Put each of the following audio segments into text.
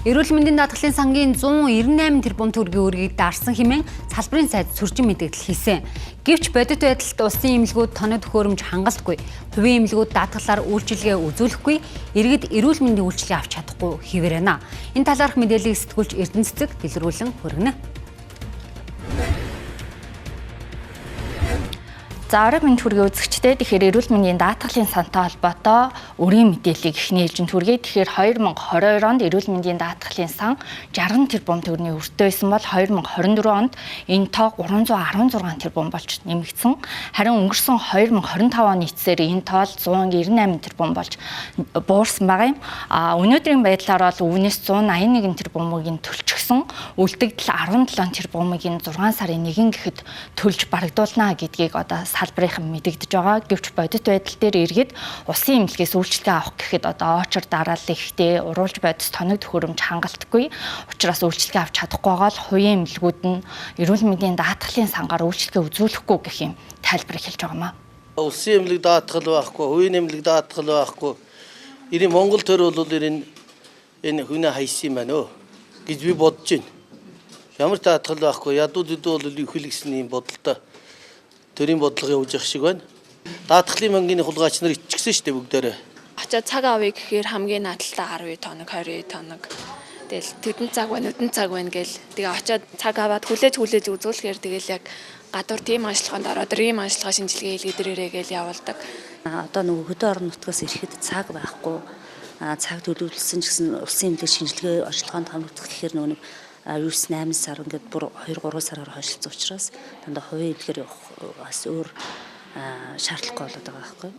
Эрүүл мэндийн даатгалын сангийн 198 тэрбум төгрөгийн үргийг дарсан хэмээн салбарын сайд сүржин мэдээлэл хийсэн. Гэвч бодит байдалд улсын эмнэлгүүд тоног төхөөрөмж хангалтгүй, хувийн эмнэлгүүд даатгалаар үйлчилгээ үзүүлэхгүй, иргэд эрүүл мэндийн үйлчилгээ авч чадахгүй хэвээр байна. Энэ талаарх мэдээллийг сэтгүүлч Эрдэнэ цэцэг дэлгэрүүлэн хүргэнэ. За орой мэнд хүргээ үзэгчдээ тэгэхээр эрүүл мэндийн даатгалын сантай холбоотой өрийн мэдээллийг эхний ээлжинд хүргэе. Тэгэхээр 2022 онд эрүүл мэндийн даатгалын сан 60 тэрбум төгрөгийн өртөө байсан бол 2024 онд энэ тоо 316 тэрбум болж нэмэгдсэн. Харин өнгөрсөн 2025 оны эцсээр энэ тоо 198 тэрбум болж буурсан байгаа юм. Өнөөдрийн байдлаар бол өвнөөс 181 тэрбумыг төлчихсөн. Үлдэгдэл 17 тэрбумыг 6 сарын 1 гэхэд төлж барагдуулна гэдгийг одоо салбарынхан мэдэгдэж байгаа. Гэвч бодит байдал дээр иргэд улсын эмнэлгээс үйлчилгээ авах гэхэд одоо очор дараалал ихтэй, уруулж бодис тоног төхөөрөмж хангалтгүй. Учираас үйлчилгээ авч чадахгүй байгаа л хувийн эмнэлгүүд нь эрүүл мэндийн даатгалын сангаар үйлчилгээ үзүүлэхгүй гэх юм тайлбар хэлж байгаамаа. Улсын эмнэлэг даатгал байхгүй, хувийн эмнэлэг даатгал байхгүй. Ирийн Монгол төр бол энэ хүнээ хайсан юм байна гэж би бодож байна. Ямар даатгал байхгүй, ядууд бол ихэлгсэн юм бодолтой. Төрийн бодлого явуулж явах шиг байна. Даатгалын банкны хулгайч нар иччихсэн шүү дээ бүгдээрээ. Очоод цаг авъя гэхээр хамгийн наадталтай 10 тоног, 20 тоног. Тэгэл тэдэн цаг байна, өдөн цаг байна гэл. Тэгээ очоод цаг аваад хүлээж үзүүлэхээр тэгэл яг гадуур тийм ажиллагаанд ороод ийм ажиллагаа шинжилгээ хийлгээд ирээрэй гэл явуулдаг. Одоо нөгөө хөдөө орон нутгаас ирэхэд цаг байхгүй. Цаг төлөвлөсөн ч гэсэн улсын эмнэлэг шинжилгээ ажиллагаанд хамрагдах гэхээр нөгөө 9-8 сар ингээд бүр 2-3 сараар хойшлцсон учраас дандаа хувийн эмнэлгээр явах бас өөр шаардлагагүй болоод байгаа байхгүй.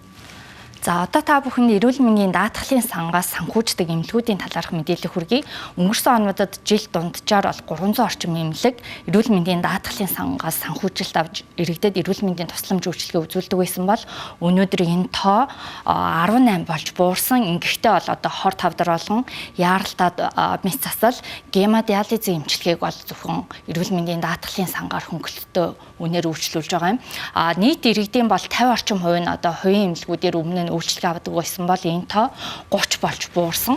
За одоо та бүхэн эрүүл мэндийн даатгалын сангаас санхүүждэг эмнэлгүүдийн талаарх мэдээлэл хүргэе. Өнгөрсөн онуудад жил дунджаар бол 300 орчим эмнэлэг эрүүл мэндийн даатгалын сангаас санхүүжилт авч иргэдэд эрүүл мэндийн тусламж үйлчилгээ үзүүлдэг байсан бол өнөөдөр энэ тоо 18 болж буурсан. Ингэхдээ бол одоо хор тавдар болгон яаралтад мэс засал, гемодиализын эмчилгээг бол зөвхөн эрүүл мэндийн даатгалын сангаар хөнгөлөлтөө үнээр үйлчлүүлж байгаа юм. Нийт иргэдийн бол 50 орчим хувь нь одоо хувийн эмнэлгүүдээр өмнө үйлчилгээ авдаг байсан бол энэ тоо 30 болж буурсан.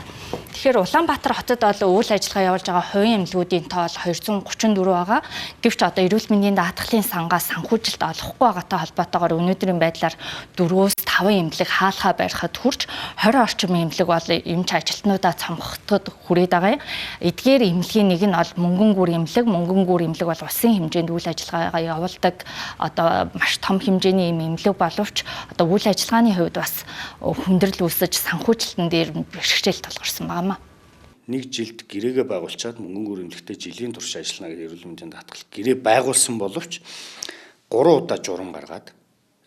Тэгэхээр Улаанбаатар хотод бол үйл ажиллагаа явуулж байгаа хувийн эмнэлгүүдийн тоо 234 байгаа. Гэвч одоо эрүүл мэндийн даатгалын сангаас санхүүжилт олохгүй байгаатай холбоотойгоор өнөөдрийн байдлаар 4-5 эмнэлэг хаалхаа барихад хүрч 20 орчим эмнэлэг бол эмч ажилтнуудаа цомгоход хүрээд байгаа юм. Эдгээр эмнэлгийн нэг нь бол Мөнгөнгүр эмнэлэг. Мөнгөнгүр эмнэлэг бол улсын хэмжээнд үйл ажиллагаагаа явуулдаг одоо маш том хэмжээний эмнэлэг боловч одоо үйл ажиллагааны хувьд бас хүндрэл үүсэж санхүүжилтэн дээр бэрхшээл тулгарсан байна. Нэг жилд гэрээгээ байгуулчаад Мөнгөнгүр эмнэлэгтээ жилийн турш ажиллана гэж эрүүл мэндийн даатгал гэрээ байгуулсан боловч 3 удаа журам гаргаад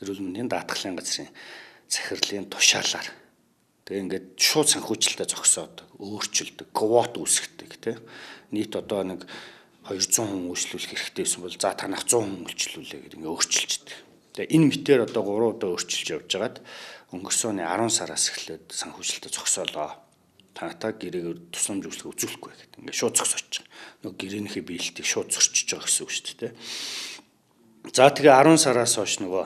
эрүүл мэндийн даатгалын газрын захирлын тушаалаар тэгээ ингээд шууд санхүүжилтээ зогсоод өөрчилдөг, квот үүсгдэг тийм. Нийт одоо нэг 200 хүн үйлчлүүлэх хэрэгтэй байсан бол за танах 100 хүн үйлчлүүлээ гэдэг ингээд өөрчилждэг. Тэгээ энэ мэтээр одоо 3 удаа өөрчилж явж байгаад өнгөрсөн 10 сараас эхлээд санхүүжилтээ зогсоолоо. Танатаа гэрээгээр тусламж үйлчлэг үзүүлэхгүй гэдэг. Ингээд шууд зогсооч. Нөгөө гэрээнийхээ биелэлтийг шууд зөрчиж байгаа гэсэн үг шүү дээ. За тэгээ 10 сараас хойш нөгөө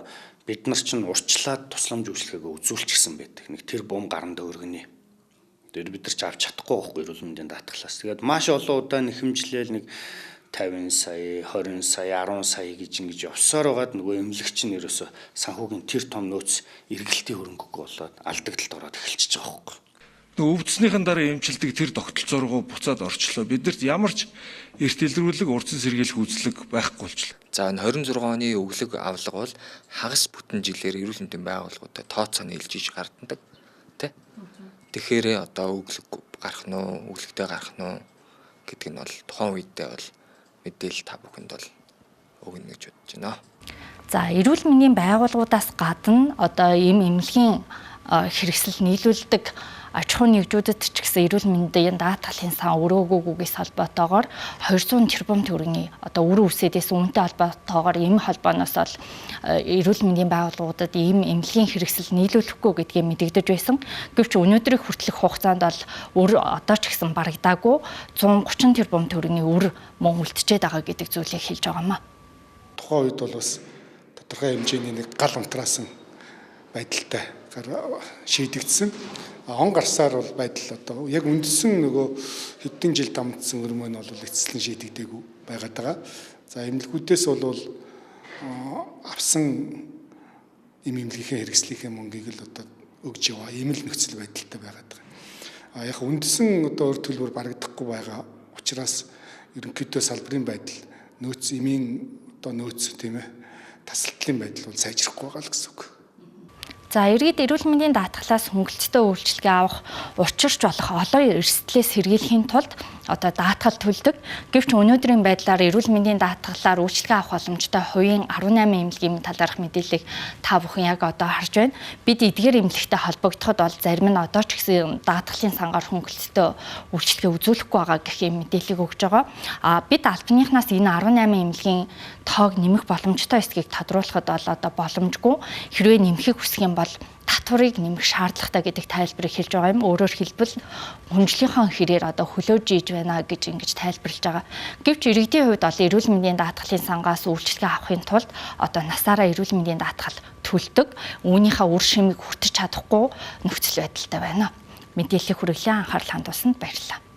бид нар чинь урчлаад тусламж үйлчлэгээ үзүүлчихсэн байдаг. Нэг тэр бум гаран дөөргөний. Тэр бид нар ч авч чадахгүй байхгүй эрүүл мэндийн даатгалаас. Тэгээд маш олон удаа нэхэмжлээл нэг 50 сая, 20 сая, 10 сая гэж ингэж явсаар байгаад нөгөө эмнэлэгч нь ерөөсө санхүүгийн тэр том нөөц эргэлтийн хөрөнгөгүй болоод алдагдлалд ороод эхэлчихэж байгаа байхгүй. Өвдснийхэн дараа эмчилдэг тэр тогтолцоороо буцаад орчлоо. Биднэрт ямар ч эрт илрүүлэг, урдсан сэргийлэх үзлэг байхгүй болчихлоо. За энэ 26 оны өглөг авлага бол хагас бүтэн жилээр эрүүл мэндийн байгууллагуудад тооцооно илжиж гардаг тий. Тэгэхээр одоо өглөг гарах нь уу, өглөгтэй гарах нь уу гэдэг нь бол тухайн үедээ бол мэдээлэл та бүхэнд бол өгнө гэж бодож байна. За эрүүл мэндийн байгууллагуудаас гадна одоо ийм эмнэлгийн хэрэгсэл нийлүүлдэг аж ахуй нэгжүүдэд ч гэсэн эрүүл мэндийн даатгалын сан өрөөгүйгээс холбоотойгоор 200 тэрбум төгрөгийн одоо үр үсэдээс үүнтэй холбоотойгоор ийм холбооноос бол эрүүл мэндийн байгууллагуудад ийм эмнэлгийн хэрэгсэл нийлүүлэхгүй гэдгийг мэдэгдэж байсан. Гэвч өнөөдрийн хүртэлх хугацаанд бол үр одоо ч гэсэн барагдаагүй 130 тэрбум төгрөгийн үр мөн үлдчихэд байгаа гэдэг зүйлийг хэлж байгаамаа. Тухайн үед бол бас тодорхой хэмжээний нэг гал унтраасан байдалтай шийдэгдсэн. Он гарсаар бол байдал одоо яг үндсэн нөгөө хэдэн жил дамжсан өрмөө нь бол эцэслэн шийдэгдээгүй байгаад байгаа. За эмнэлгүүдээс бол авсан эмнэлгийнхээ хэрэгслийнхээ мөнгийг л одоо өгж яваа ийм л нөхцөл байдалтай байгаад байгаа. Яг үндсэн одоо өр төлбөр барагдахгүй байгаа учраас ерөнхийдөө салбарын байдал нөөц эмийн одоо нөөц тийм ээ тасалдлын байдал бол сайжрахгүй байгаа л гэсэн үг. За иргэд эрүүл мэндийн даатгалаас хөнгөлөлттэй үйлчилгээ авах учирч болох олон эрсдлээс сэргийлэхийн тулд одоо даатгал төлдөг. Гэвч өнөөдрийн байдлаар эрүүл мэндийн даатгалаар үйлчилгээ авах боломжтой хувийн 18 эмнэлгийн талаарх мэдээллийг та бүхэн яг одоо харж байна. Бид эдгээр эмнэлэгтэй холбогдоход бол зарим нь одоо ч гэсэн даатгалын сангаар хөнгөлөлттэй үйлчилгээ үзүүлэхгүй байгаа гэх юм мэдээллийг өгж байгаа. Бид албаныхнаас энэ 18 эмнэлгийн тоог нэмэх боломжтой эсэхийг тодруулахад бол одоо боломжгүй. Хэрвээ нэмэхийг хүсэх юм бол татварыг нэмэх шаардлагатай гэдэг тайлбарыг хэлж байгаа юм. Өөрөөр хэлбэл хүнжлийнхаа хэрээр одоо хөлөөж ийж байна гэж ингэж тайлбарлаж байгаа. Гэвч иргэдийн хувьд бол эрүүл мэндийн даатгалын сангаас үйлчилгээ авахын тулд одоо насаараа эрүүл мэндийн даатгал төлдөг. Үүнийхээ үр шимийг хүртэж чадахгүй нөхцөл байдалтай байна. Мэдээллийг хүргэлэн анхаарал хандуулсанд баярлалаа.